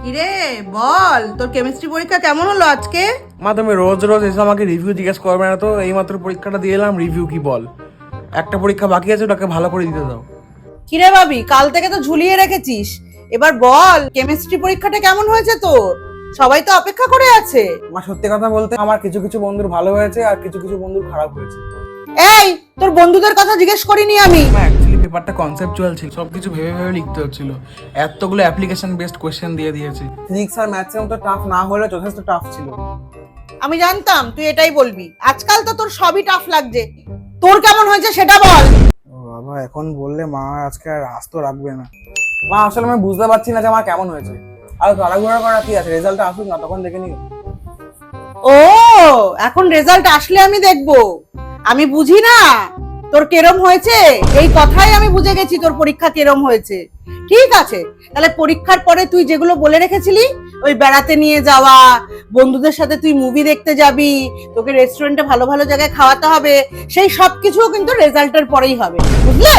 কিরে বল, তোর কেমিস্ট্রি পরীক্ষা কেমন হলো আজকে? মা তুমি রোজ রোজ এসে আমাকে রিভিউ জিজ্ঞেস করবে না তো। এইমাত্র পরীক্ষাটা দিয়ে এলাম, রিভিউ কি বল? একটা পরীক্ষা বাকি আছে, ওটাকে ভালো করে দিতে দাও। কিরে ভাবি, কাল থেকে তো ঝুলিয়ে রেখেছিস, এবার বল কেমিস্ট্রি পরীক্ষাটা কেমন হয়েছে তোর? সবাই তো অপেক্ষা করে আছে। মা সত্যি কথা বলতে আমার কিছু কিছু বন্ধুর ভালো হয়েছে আর কিছু কিছু বন্ধুর খারাপ হয়েছে। এই, তোর বন্ধুদের কথা জিজ্ঞেস করিনি আমি। অ্যাকচুয়ালি পেপারটা কনসেপচুয়াল ছিল, সবকিছু ভেবে ভেবে লিখতে হচ্ছিল। এতগুলো অ্যাপ্লিকেশন বেসড কোশ্চেন দিয়ে দিয়েছে। ফিজিক্স আর ম্যাথস এর মতো টাফ না হলে যথেষ্ট টাফ ছিল। আমি জানতাম তুই এটাই বলবি। আজকাল তো তোর সবই টাফ লাগছে, তোর কেমন হয়েছে সেটা বল। ও বাবা, এখন বললে মা আজকে আর আস্ত রাখবে না। মা আসলে আমি বুঝতে পারছি না যে আমার কেমন হয়েছে। আর তাড়াহুড়া করা কি আছে, রেজাল্টটা আসুক না, তখন দেখে নিও। ও, এখন রেজাল্ট আসলে আমি দেখবো। আমি বুঝি না তোর কেরম হয়েছে, এই কথাই আমি বুঝে গেছি তোর পরীক্ষা কেরম হয়েছে। ঠিক আছে, তাহলে পরীক্ষার পরে তুই যেগুলো বলে রেখেছিলি, ওই বেড়াতে নিয়ে যাওয়া, বন্ধুদের সাথে তুই মুভি দেখতে যাবি, তোকে রেস্টুরেন্টে ভালো ভালো জায়গায় খাওয়াতে হবে, সেই সব কিছুও কিন্তু রেজাল্টের পরেই হবে, বুঝলে?